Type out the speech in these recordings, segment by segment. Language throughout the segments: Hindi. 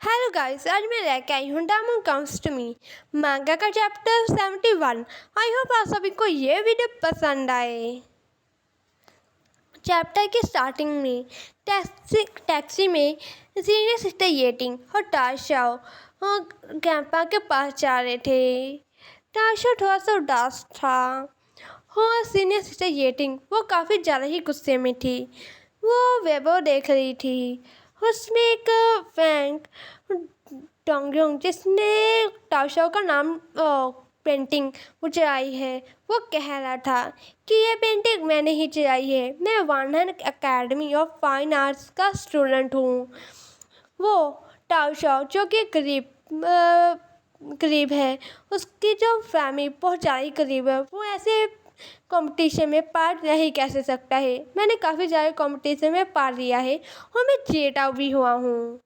हेलो गाइस, आज मैं लेके आई हूँ डायमंड कम्स टू मी मांगा का चैप्टर 71। आई होप आप सभी को ये वीडियो पसंद आए। चैप्टर की स्टार्टिंग में टैक्सी में सीनियर सिस्टर येटिंग और टाशाओ कैंपा के पास जा रहे थे। टाशा थोड़ा सा उदास था और सीनियर सिस्टर येटिंग वो काफ़ी ज़्यादा ही गुस्से में थी। वो वेबो देख रही थी। उसमें एक फैंक डोंगयोंग जिसने टाशाओ का नाम पेंटिंग वो चढ़ाई है, वो कह रहा था कि ये पेंटिंग मैंने ही चढ़ाई है। मैं वानहन एकेडमी ऑफ फाइन आर्ट्स का स्टूडेंट हूँ। वो टाओशाओ जो कि करीब है, उसकी जो फैमिली बहुत ज़्यादा ही करीब है, वो ऐसे कंपटीशन में पार्ट नहीं कैसे सकता है। मैंने काफ़ी ज़्यादा कंपटीशन में पार्ट लिया है और मैं जीता भी हुआ हूँ।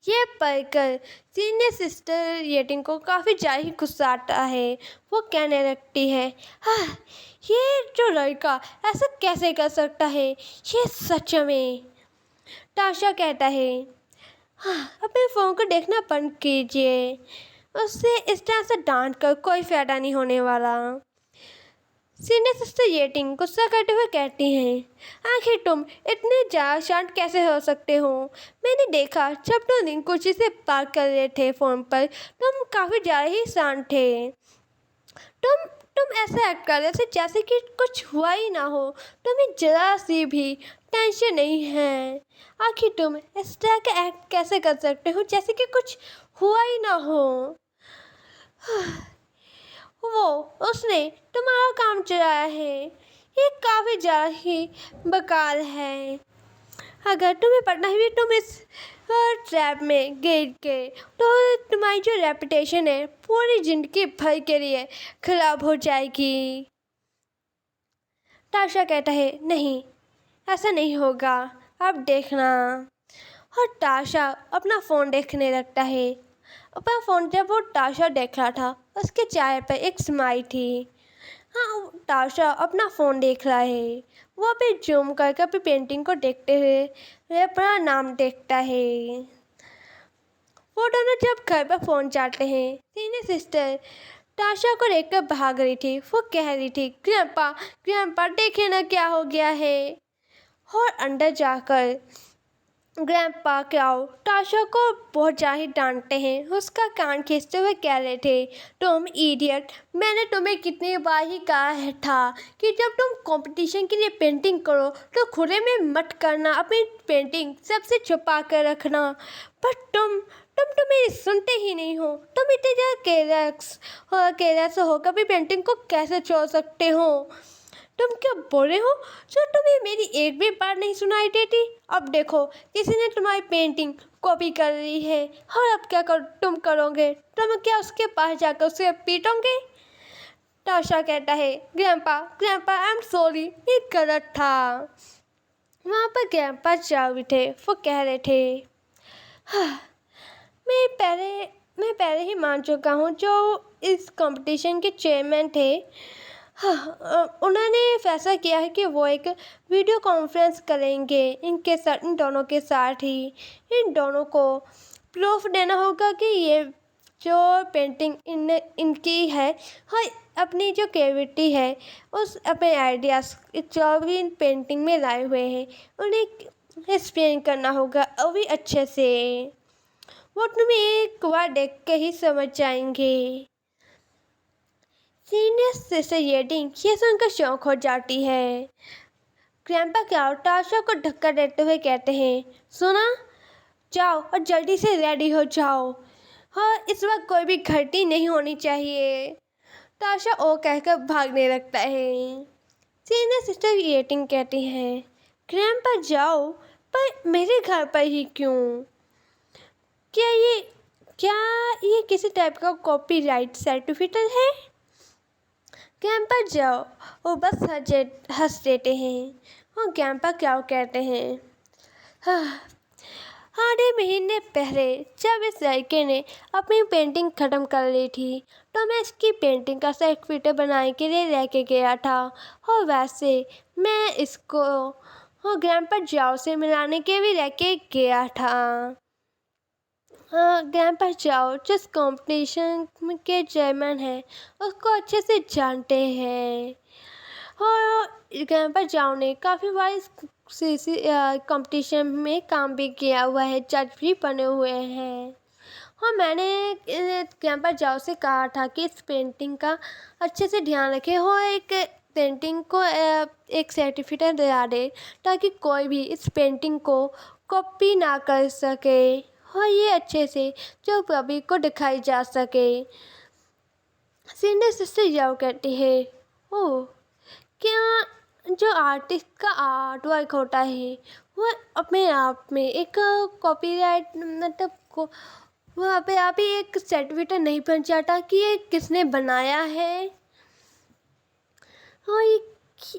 ये पढ़कर सीनियर सिस्टर येटिंग को काफ़ी ज़्यादा ही गुस्सा आता है। वो कहने लगती है, हाँ, ये जो लड़का ऐसा कैसे कर सकता है, ये सच में। टाशा कहता है, हाँ, अपने फ़ोन को देखना बंद कीजिए। उससे इस तरह से डांट कर कोई फ़ायदा नहीं होने वाला। सीनियर सिस्टर येटिंग गुस्सा करते हुए कहती हैं, आखिर तुम इतने ज़्यादा शांत कैसे हो सकते हो। मैंने देखा जब तुम रिंकुची से बात कर रहे थे फ़ोन पर, तुम काफ़ी ज़्यादा ही शांत थे। तुम ऐसा एक्ट कर रहे थे जैसे कि कुछ हुआ ही ना हो। तुम्हें जरा सी भी टेंशन नहीं है। आखिर तुम इस तरह का एक्ट कैसे कर सकते हो जैसे कि कुछ हुआ ही ना हो। वो उसने तुम्हारा काम चलाया है। ये काफ़ी ज़्यादा ही बेकार है। अगर तुम्हें पढ़ना है भी तुम इस ट्रैप में गिर के, तो तुम्हारी जो रेपुटेशन है पूरी ज़िंदगी भर के लिए खराब हो जाएगी। ताशा कहता है, नहीं, ऐसा नहीं होगा, अब देखना। और ताशा अपना फ़ोन देखने लगता है। अपना फ़ोन जब वो ताशा देख रहा था, उसके चेहरे पर एक स्माइल थी। हाँ, ताशा अपना फ़ोन देख रहा है। वो अभी जूम करके अपनी पेंटिंग को देखते हुए वह अपना नाम देखता है। वो दोनों जब घर पर फ़ोन चाहते हैं, सीनियर सिस्टर ताशा को देखकर भाग रही थी। वो कह रही थी, ग्रैंपा ग्रैंपा देखे ना क्या हो गया है। और अंदर जाकर ग्रैंपा क्याओ ताशा को बहुत ज़्यादा डांटते हैं। उसका कान खींचते हुए कह रहे थे, तुम इडियट, मैंने तुम्हें कितनी बार ही कहा है था कि जब तुम कंपटीशन के लिए पेंटिंग करो तो खुले में मत करना, अपनी पेंटिंग सबसे छुपा कर रखना। पर तुम मेरी सुनते ही नहीं हो। तुम इतने ज़्यादा केयरलेस हो, कभी पेंटिंग को कैसे छोड़ सकते हो। तुम क्या बोल रहे हो, जो तुम्हें मेरी एक भी बात नहीं सुनाई देती। अब देखो, किसी ने तुम्हारी पेंटिंग कॉपी कर ली है और अब क्या तुम करोगे। तुम क्या उसके पास जाकर उसे पीटोगे। ताशा कहता है, grandpa grandpa I am sorry, ये गलत था। वहाँ पर ग्रैंपा जा उठे। वो कह रहे थे, हाँ, मैं पहले ही मान चुका हूँ। जो इस कंपटीशन के चेयरमैन थे, हाँ, उन्होंने फैसला किया है कि वो एक वीडियो कॉन्फ्रेंस करेंगे इन दोनों के साथ ही। इन दोनों को प्रूफ देना होगा कि ये जो पेंटिंग इनकी है, हाँ, अपनी जो क्रिएटिविटी है, उस अपने आइडियाज़ जो भी इन पेंटिंग में लाए हुए हैं, उन्हें एक्सप्लेन करना होगा और भी अच्छे से। वो तुम्हें एक बार देख के ही समझ जाएंगे। सीनियर सिस्टर येटिंग ये सुनकर शौक हो जाती है। ग्रैंपा क्या ताशा को धक्का देते हुए कहते हैं, सुना, जाओ और जल्दी से रेडी हो जाओ। हाँ, इस वक्त कोई भी घटी नहीं होनी चाहिए। ताशा ओ कहकर भागने लगता है। सीनियर सिस्टर येटिंग कहती है, ग्रैंपा जाओ, पर मेरे घर पर ही क्यों। क्या ये क्या ये किसी टाइप का कॉपीराइट सर्टिफिकेट है। कैंपा जाओ, वो बस हंस देते हैं। और कैंपा क्या कहते हैं, हाँ, आधे महीने पहले जब इस लड़के ने अपनी पेंटिंग ख़त्म कर ली थी, तो मैं इसकी पेंटिंग का सर्टिफिकेट बनाने के लिए लेके गया था। और वैसे मैं इसको और ग्रैंपा जाओ से मिलाने के भी लेके गया था। ग्रैंडपा चाओ जिस कंपटीशन के चेयरमैन हैं उसको अच्छे से जानते हैं और ग्रैंडपा चाओ ने काफ़ी बार इस कंपटीशन में काम भी किया हुआ है, जज भी बने हुए हैं। हाँ, मैंने ग्रैंडपा चाओ से कहा था कि इस पेंटिंग का अच्छे से ध्यान रखे हो, एक पेंटिंग को एक सर्टिफिकेट दिला दे ताकि कोई भी इस पेंटिंग को कॉपी ना कर सके और ये अच्छे से जो पब्लिक को दिखाई जा सके। सीनियर सिस्टर याओ कहती है, ओह क्या जो आर्टिस्ट का आर्ट वर्क होता है वो अपने आप में एक कॉपीराइट मतलब को वहाँ पे आप ही एक सर्टिफिकेट नहीं बन जाता कि ये किसने बनाया है। और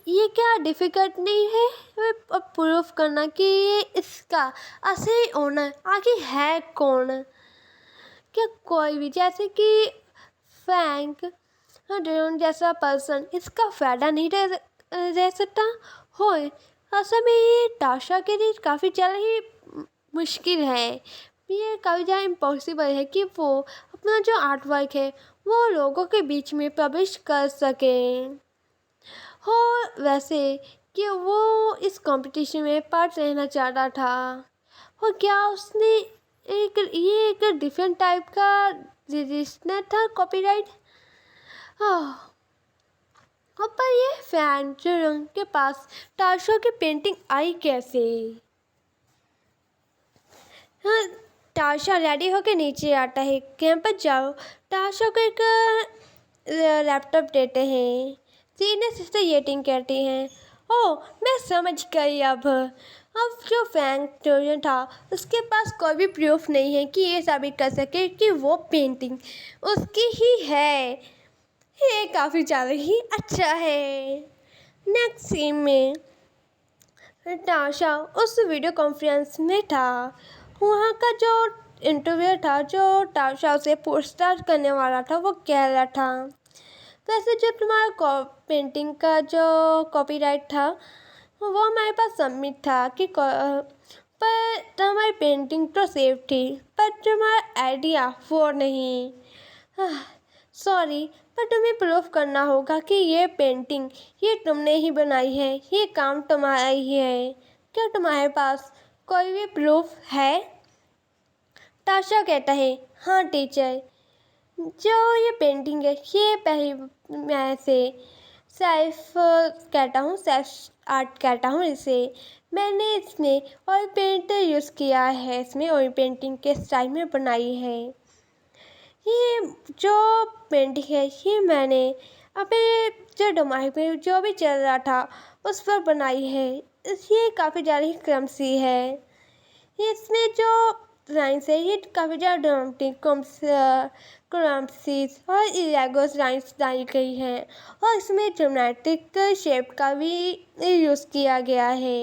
ये क्या डिफ़िकल्ट नहीं है प्रूफ करना कि ये इसका असली ओनर आखिर है कौन। क्या कोई भी जैसे कि फ्रैंक ड्रोन जैसा पर्सन इसका फ़ायदा नहीं रह सकता हो। असल में ये ताशा के लिए काफ़ी ज़्यादा ही मुश्किल है, ये काफ़ी ज़्यादा इम्पॉसिबल है कि वो अपना जो आर्ट वर्क है वो लोगों के बीच में पब्लिश कर सकें। और वैसे कि वो इस कंपटीशन में पार्ट लेना चाहता था और क्या उसने एक डिफरेंट टाइप का रजिस्टर था कॉपीराइट। और पर ये फैन रंग के पास ताशा की पेंटिंग आई कैसे। हाँ, ताशा रेडी होके नीचे आता है, कैंपस जाओ ताशा को एक लैपटॉप देते हैं। सीनियर सिस्टर येटिंग कहती हैं, ओह मैं समझ गई अब जो फैंक ट्यूरियन था उसके पास कोई भी प्रूफ नहीं है कि ये साबित कर सके कि वो पेंटिंग उसकी ही है। ये काफ़ी ज़्यादा ही अच्छा है। नेक्स्ट सीन में ताशा उस वीडियो कॉन्फ्रेंस में था, वहाँ का जो इंटरव्यू था जो ताशा से पूछताछ करने वाला था वो कह रहा था, वैसे जो तुम्हारा पेंटिंग का जो कॉपीराइट था वो हमारे पास सबमिट था कि पर तुम्हारी पेंटिंग तो सेफ थी पर तुम्हारा आइडिया वो नहीं। सॉरी, पर तुम्हें प्रूफ करना होगा कि ये पेंटिंग ये तुमने ही बनाई है, ये काम तुम्हारा ही है। क्या तुम्हारे पास कोई भी प्रूफ है। ताशा कहता है, हाँ टीचर, जो ये पेंटिंग है ये पहले मैं से सेल्फ कहता हूँ, सेल्फ आर्ट कहता हूँ इसे। मैंने इसमें ऑयल पेंट यूज़ किया है, इसमें ऑयल पेंटिंग के स्टाइल में बनाई है। ये जो पेंटिंग है ये मैंने अपने जो दिमाग में जो भी चल रहा था उस पर बनाई है। ये काफ़ी ज़्यादा ही क्रमसी है। इसमें जो लाइन्स है ये काफ़ी ज़्यादा क्रमसीज और इरेगुलर लाइन्स डाली गई हैं और इसमें ज्योमेट्रिक शेप का भी यूज़ किया गया है।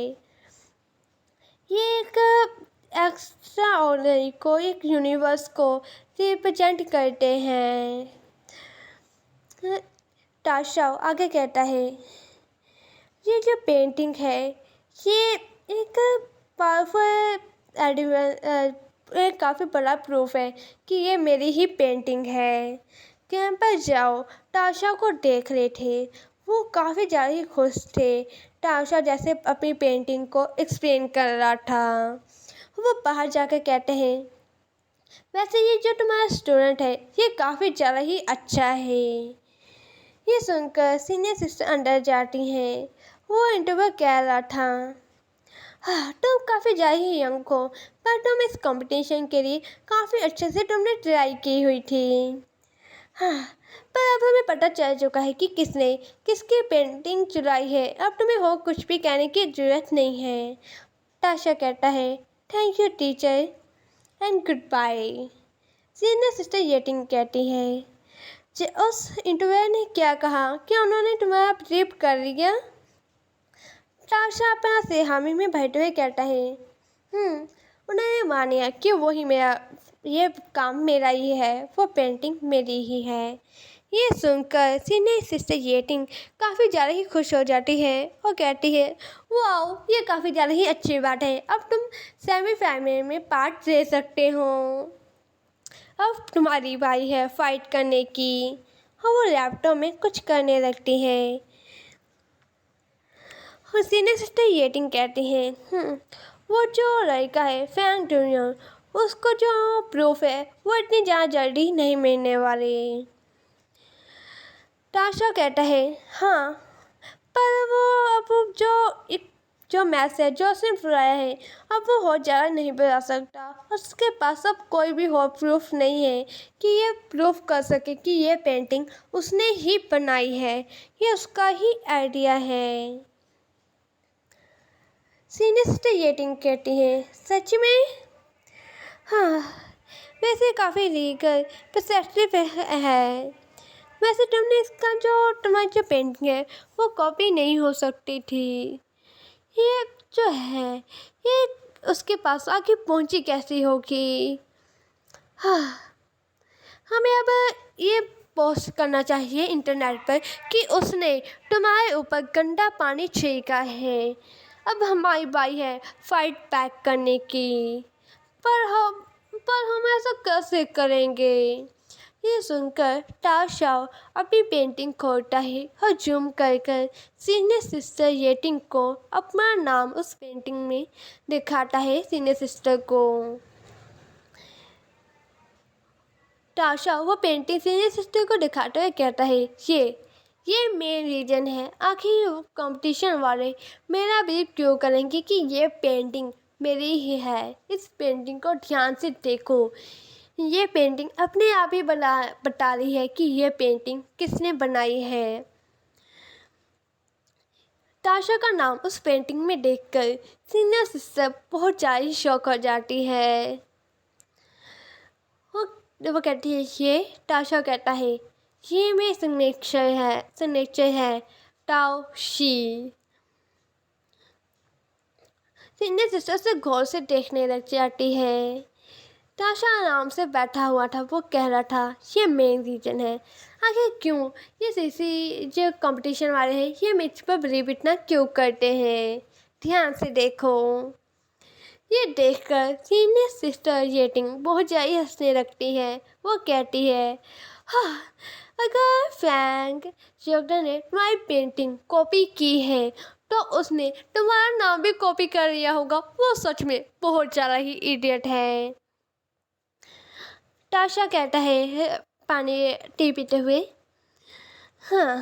ये एक एक्स्ट्रा ऑर्डिनरी को एक यूनिवर्स को रिप्रेजेंट करते हैं। ताशा आगे कहता है, ये जो पेंटिंग है ये एक पावरफुल एक काफ़ी बड़ा प्रूफ है कि ये मेरी ही पेंटिंग है। कैंपस जाओ ताशा को देख रहे थे, वो काफ़ी ज़्यादा ही खुश थे। ताशा जैसे अपनी पेंटिंग को एक्सप्लेन कर रहा था। वो बाहर जाकर कहते हैं, वैसे ये जो तुम्हारा स्टूडेंट है ये काफ़ी ज़्यादा ही अच्छा है। ये सुनकर सीनियर सिस्टर अंदर जाती हैं। वो इंटरव्यू कह रहा था, हाँ तुम काफ़ी ज़्यादा ही यंग हो पर तुम इस कंपटीशन के लिए काफ़ी अच्छे से तुमने ट्राई की हुई थी। हाँ, पर अब हमें पता चल चुका है कि किसने किसकी पेंटिंग चुराई है। अब तुम्हें हो कुछ भी कहने की ज़रूरत नहीं है। ताशा कहता है, thank you teacher and goodbye. Senior sister येटिंग कहती है, उस इंटरव्यू ने क्या कहा, क्या उन्होंने तुम्हारा ब्रीफ कर लिया। ताशा अपना से हामी में बैठे हुए कहता है, उन्होंने मानिया कि वही मेरा ये काम मेरा ही है, वो पेंटिंग मेरी ही है। ये सुनकर सीनियर सिस्टर येटिंग काफ़ी ज़्यादा ही खुश हो जाती है और कहती है, वाओ ये काफ़ी ज़्यादा ही अच्छी बात है, अब तुम सेमीफाइनल में पार्ट ले सकते हो। अब तुम्हारी बारी है फाइट करने की। और वो लैपटॉप में कुछ करने लगती है। और सीनियर सिस्टर येटिंग कहती है, वो जो लड़का है फैंग जूनियर, उसको जो प्रूफ है वो इतनी ज़्यादा जल्दी नहीं मिलने वाले। ताशा कहता है, हाँ, पर वो अब जो मैसेज जो उसने बुलाया है अब वो हो ज़्यादा नहीं बता सकता। उसके पास अब कोई भी हो प्रूफ नहीं है कि ये प्रूफ कर सके कि ये पेंटिंग उसने ही बनाई है, ये उसका ही आइडिया है। सीनियर सिस्टर येटिंग कहती है, सच में? हाँ, वैसे काफ़ी लीगल परसेप्टिव है। वैसे तुम्हारी जो पेंटिंग है वो कॉपी नहीं हो सकती थी। ये जो है ये उसके पास आगे पहुंची कैसी होगी? हाँ, हमें अब ये पोस्ट करना चाहिए इंटरनेट पर कि उसने तुम्हारे ऊपर गंदा पानी छिड़का है। अब हमारी बारी है फाइट बैक करने की। पर हम ऐसा कैसे करेंगे? ये सुनकर ताशा अपनी पेंटिंग खोलता है और जूम कर सीनियर सिस्टर येटिंग को अपना नाम उस पेंटिंग में दिखाता है सीनियर सिस्टर को। ताशा वो पेंटिंग सीनियर सिस्टर को दिखाते हुए कहता है, ये मेन रीज़न है। आखिर कंपटीशन वाले मेरा बिलीव क्यों करेंगे कि ये पेंटिंग मेरी ही है। इस पेंटिंग को ध्यान से देखो। ये पेंटिंग अपने आप ही बता रही है कि ये पेंटिंग किसने बनाई है। ताशा का नाम उस पेंटिंग में देखकर सीनियर सिस्टर बहुत ज़्यादा शॉक हो जाती है। वो कहती है, ये ताशा कहता है, ये मेरी सिग्नेचर है टाओ शी। सीनियर सिस्टर से गौर से देखने लग जाती है। ताशा आराम से बैठा हुआ था। वो कह रहा था, ये मेन रीज़न है। आखिर क्यों ये सीसी जो कंपटीशन वाले हैं ये मुझ पर बिलीव इतना क्यों करते हैं? ध्यान से देखो। ये देखकर सीनियर सिस्टर येटिंग बहुत ज़्यादा हंसने लगती है। वो कहती है, हाँ, अगर फ्रैंक जोगडर ने तुम्हारी पेंटिंग कॉपी की है तो उसने तुम्हारा नाम भी कॉपी कर लिया होगा। वो सच में बहुत ज़्यादा ही इडियट है। ताशा कहता है पानी टी पीते हुए, हाँ,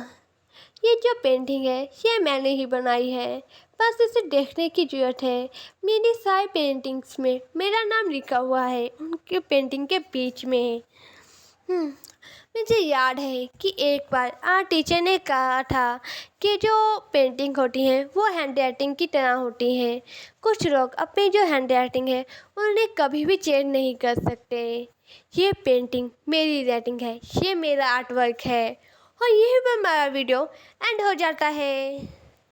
ये जो पेंटिंग है ये मैंने ही बनाई है। बस इसे देखने की ज़रूरत है। मेरी सारी पेंटिंग्स में मेरा नाम लिखा हुआ है उनके पेंटिंग के बीच में। मुझे याद है कि एक बार आर्ट टीचर ने कहा था कि जो पेंटिंग होती हैं वो हैंड राइटिंग की तरह होती हैं। कुछ लोग अपनी जो हैंड राइटिंग है उन्हें कभी भी चेंज नहीं कर सकते। ये पेंटिंग मेरी राइटिंग है, ये मेरा आर्ट वर्क है। और यही पर हमारा वीडियो एंड हो जाता है।